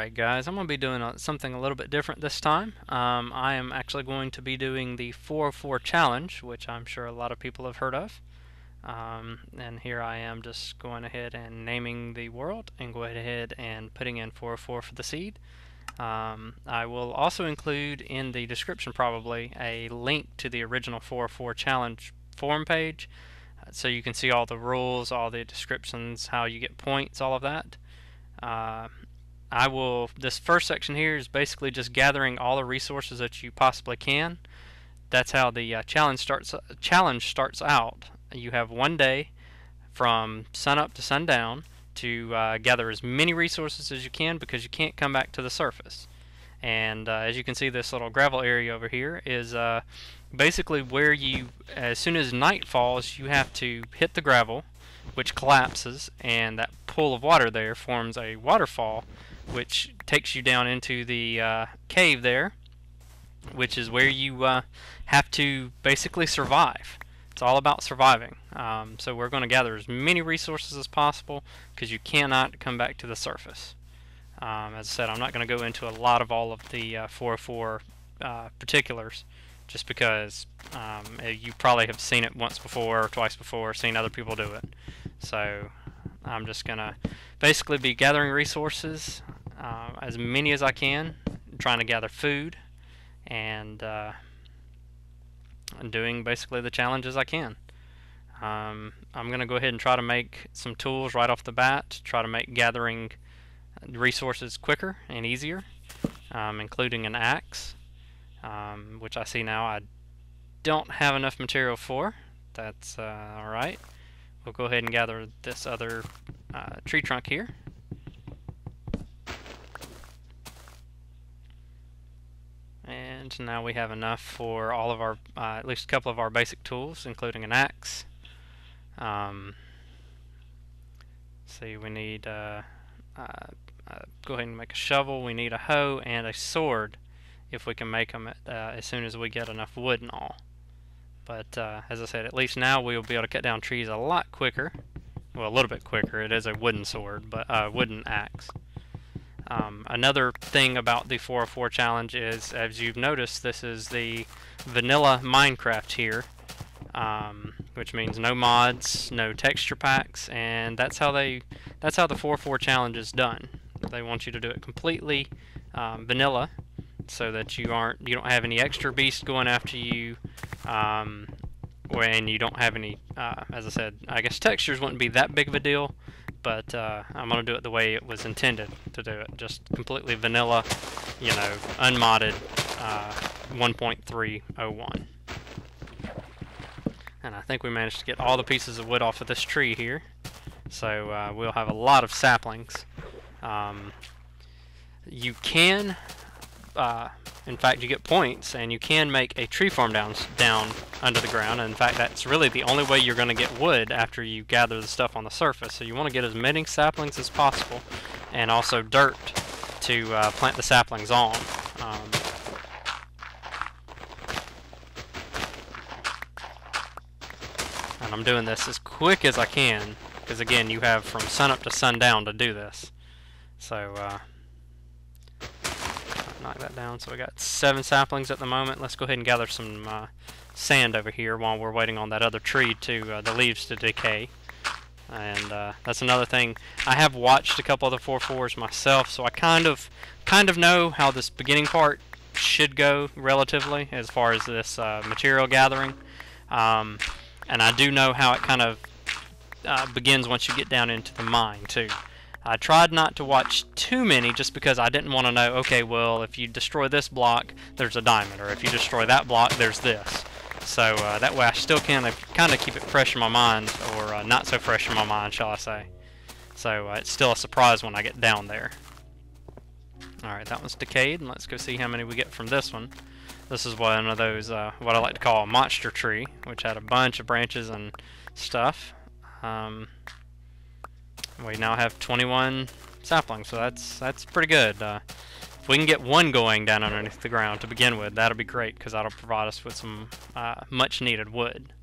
Alright guys, I'm going to be doing something a little bit different this time. I am actually going to be doing the 404 challenge, which I'm sure a lot of people have heard of. And here I am just going ahead and naming the world and go ahead and putting in 404 for the seed. I will also include in the description probably a link to the original 404 challenge forum page, so you can see all the rules, all the descriptions, how you get points, all of that. This first section here is basically just gathering all the resources that you possibly can. That's how the challenge starts out. You have one day from sunup to sundown to gather as many resources as you can, because you can't come back to the surface. And as you can see, this little gravel area over here is basically where you, as soon as night falls, you have to hit the gravel, which collapses, and that pool of water there forms a waterfall, which takes you down into the cave there, which is where you have to basically survive. It's all about surviving. So we're going to gather as many resources as possible, because you cannot come back to the surface. As I said, I'm not going to go into a lot of all of the 404 particulars, just because you probably have seen it once before or twice before, seen other people do it. So I'm just going to basically be gathering resources, as many as I can, trying to gather food, and doing basically the challenges I can. I'm going to go ahead and try to make some tools right off the bat to try to make gathering resources quicker and easier, including an axe, which I see now I don't have enough material for. That's alright. We'll go ahead and gather this other tree trunk here. And now we have enough for all of our, at least a couple of our basic tools, including an axe. See, we need, go ahead and make a shovel. We need a hoe and a sword, if we can make them as soon as we get enough wood and all. But as I said, at least now we'll be able to cut down trees a lot quicker. Well, a little bit quicker. It is a wooden sword, but wooden axe. Another thing about the 404 challenge is, as you've noticed, this is the vanilla Minecraft here, which means no mods, no texture packs, and that's how the 404 challenge is done. They want you to do it completely vanilla, so that you don't have any extra beasts going after you, and you don't have any, as I said, I guess textures wouldn't be that big of a deal, but I'm going to do it the way it was intended to do it, just completely vanilla, unmodded 1.301. And I think we managed to get all the pieces of wood off of this tree here, so we'll have a lot of saplings. You can, in fact, you get points, and you can make a tree farm down under the ground. And in fact, that's really the only way you're going to get wood after you gather the stuff on the surface. So you want to get as many saplings as possible, and also dirt to plant the saplings on. And I'm doing this as quick as I can, because again, you have from sunup to sundown to do this. So knock that down. So we got 7 saplings at the moment. Let's go ahead and gather some sand over here while we're waiting on that other tree to the leaves to decay. And that's another thing. I have watched a couple of the 404s myself, so I kind of know how this beginning part should go relatively as far as this material gathering. And I do know how it kind of begins once you get down into the mine too. I tried not to watch too many, just because I didn't want to know, okay, well, if you destroy this block, there's a diamond, or if you destroy that block, there's this. So that way I still kind of keep it fresh in my mind, or not so fresh in my mind, shall I say. So it's still a surprise when I get down there. Alright, that one's decayed, and let's go see how many we get from this one. This is one of those, what I like to call a monster tree, which had a bunch of branches and stuff. We now have 21 saplings, so that's pretty good. If we can get one going down underneath the ground to begin with, that'll be great, because that'll provide us with some much needed wood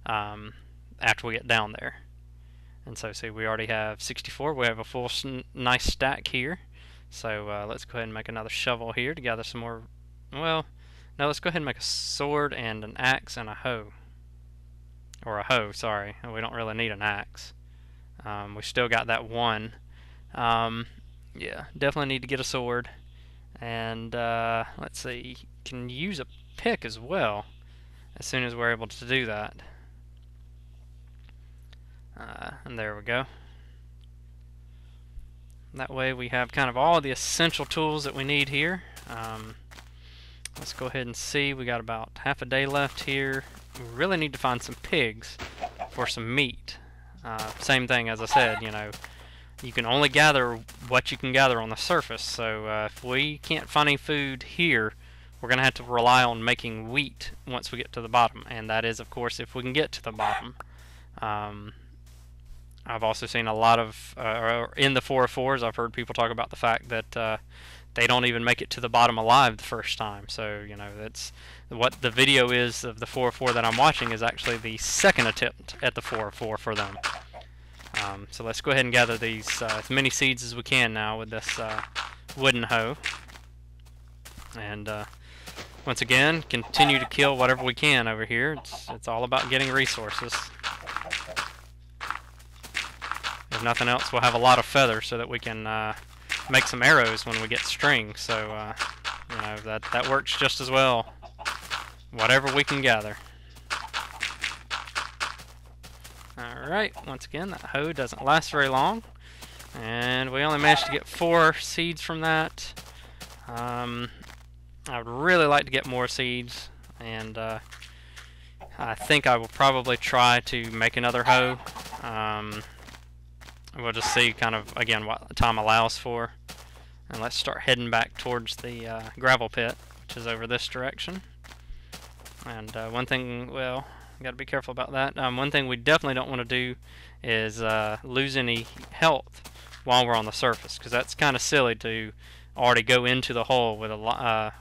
after we get down there. And so see, we already have 64. We have a full nice stack here. So let's go ahead and make another shovel here to gather some more. Well, no, let's go ahead and make a sword and an axe and a hoe. Or a hoe, sorry. We don't really need an axe. We still got that one. Yeah, definitely need to get a sword. And let's see, can use a pick as well as soon as we're able to do that. And there we go. That way we have kind of all the essential tools that we need here. Let's go ahead and see. We got about half a day left here. We really need to find some pigs for some meat. Same thing as I said, you know, you can only gather what you can gather on the surface. So if we can't find any food here, we're going to have to rely on making wheat once we get to the bottom. And that is, of course, if we can get to the bottom. I've also seen a lot of, in the 404s, I've heard people talk about the fact that they don't even make it to the bottom alive the first time. So, you know, that's what the video is of the 404 that I'm watching is actually the second attempt at the 404 for them. So let's go ahead and gather these as many seeds as we can now with this wooden hoe. And once again, continue to kill whatever we can over here. It's all about getting resources. If nothing else, we'll have a lot of feathers so that we can make some arrows when we get string. So you know, that works just as well. Whatever we can gather. Alright, once again, that hoe doesn't last very long. And we only managed to get 4 seeds from that. I would really like to get more seeds. And I think I will probably try to make another hoe. We'll just see kind of, again, what the time allows for. And let's start heading back towards the gravel pit, which is over this direction. And one thing, well, got to be careful about that. One thing we definitely don't want to do is lose any health while we're on the surface, because that's kind of silly to already go into the hole with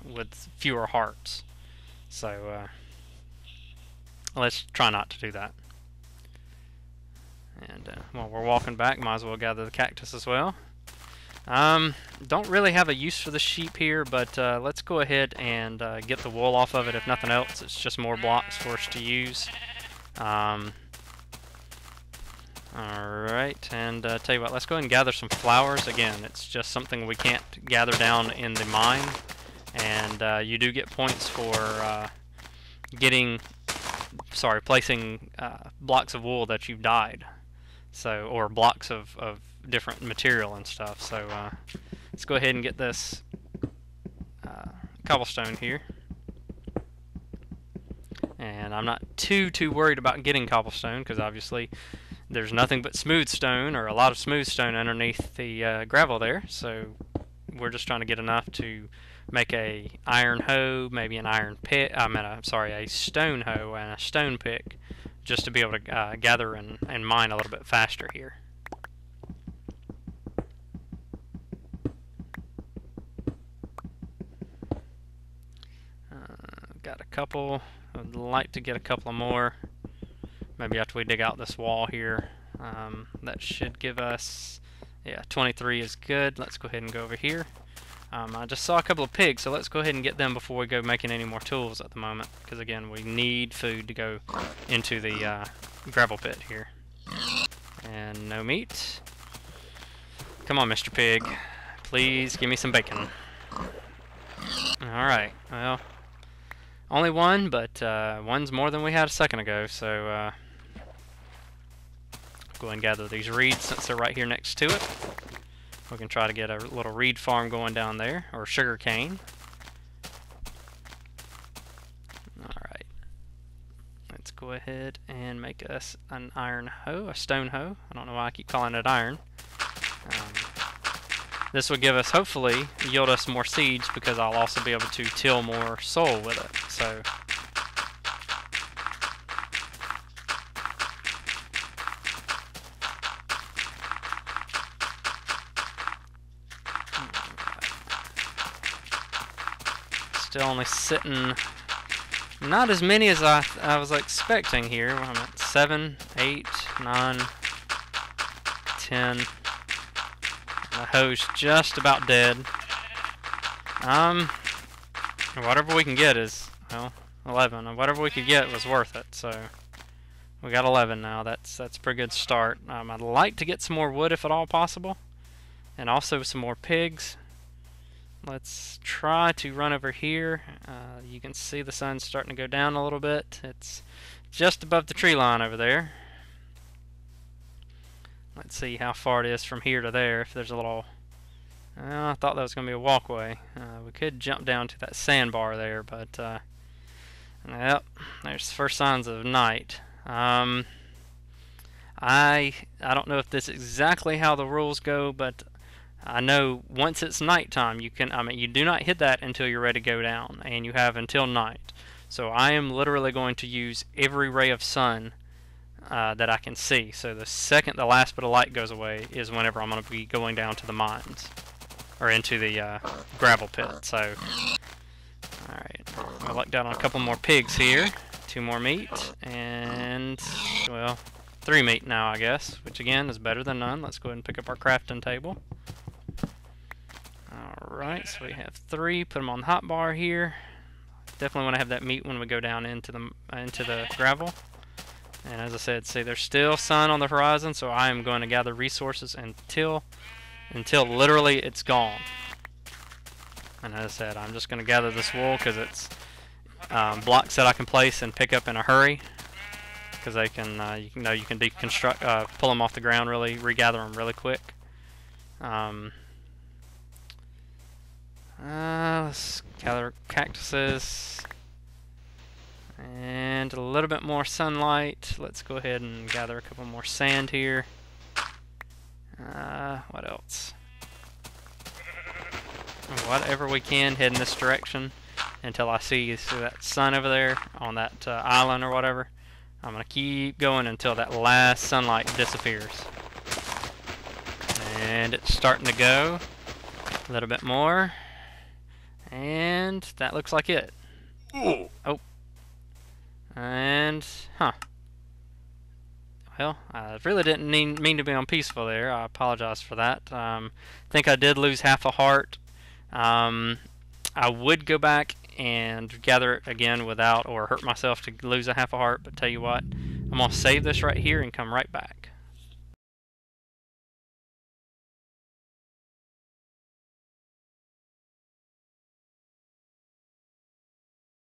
with fewer hearts. So let's try not to do that. And while we're walking back, might as well gather the cactus as well. Don't really have a use for the sheep here, but let's go ahead and get the wool off of it. If nothing else, it's just more blocks for us to use. Alright, and tell you what, let's go ahead and gather some flowers. Again, it's just something we can't gather down in the mine. And you do get points for placing blocks of wool that you've dyed. So, or blocks of different material and stuff. So let's go ahead and get this cobblestone here. And I'm not too worried about getting cobblestone, because obviously there's nothing but smooth stone, or a lot of smooth stone underneath the gravel there. So we're just trying to get enough to make a iron hoe, maybe an iron pick. A stone hoe and a stone pick, just to be able to gather and mine a little bit faster here. Got a couple. I'd like to get a couple more. Maybe after we dig out this wall here. That should give us, yeah, 23 is good. Let's go ahead and go over here. I just saw a couple of pigs, so let's go ahead and get them before we go making any more tools at the moment. Because again, we need food to go into the gravel pit here. And no meat. Come on, Mr. Pig. Please give me some bacon. Alright, well, only one, but one's more than we had a second ago, so go ahead and gather these reeds since they're right here next to it. We can try to get a little reed farm going down there, or sugar cane. Alright. Let's go ahead and make us an iron hoe, a stone hoe. I don't know why I keep calling it iron. This will give us, hopefully, yield us more seeds, because I'll also be able to till more soil with it. So still only sitting, not as many as I was expecting here. I'm at 7, 8, 9, 10. Hoe's just about dead. Whatever we can get is, well, 11. And whatever we could get was worth it. So we got 11 now. That's a pretty good start. I'd like to get some more wood if at all possible, and also some more pigs. Let's try to run over here. You can see the sun's starting to go down a little bit. It's just above the tree line over there. Let's see how far it is from here to there. If there's a little... I thought that was going to be a walkway. We could jump down to that sandbar there, but... yep, there's the first signs of night. I don't know if this is exactly how the rules go, but I know once it's nighttime, you do not hit that until you're ready to go down, and you have until night. So I am literally going to use every ray of sun that I can see. So the second the last bit of light goes away is whenever I'm going to be going down to the mines, or into the gravel pit. So, alright, I lucked out on a couple more pigs here. 2 more meat, and, well, 3 meat now, I guess, which again is better than none. Let's go ahead and pick up our crafting table. Alright, so we have 3. Put them on the hot bar here. Definitely want to have that meat when we go down into the gravel. And as I said, see, there's still sun on the horizon, so I am going to gather resources until literally it's gone. And as I said, I'm just going to gather this wool because it's blocks that I can place and pick up in a hurry. Because they can, you can deconstruct, pull them off the ground really, regather them really quick. Let's gather cactuses and a little bit more sunlight. Let's go ahead and gather a couple more sand here. What else? Whatever we can, head in this direction until I see that sun over there on that island or whatever. I'm going to keep going until that last sunlight disappears. And it's starting to go. A little bit more. And that looks like it. Oh. And, well, I really didn't mean to be on peaceful there. I apologize for that. I think I did lose half a heart. I would go back and gather it again without or hurt myself to lose a half a heart, but tell you what, I'm going to save this right here and come right back.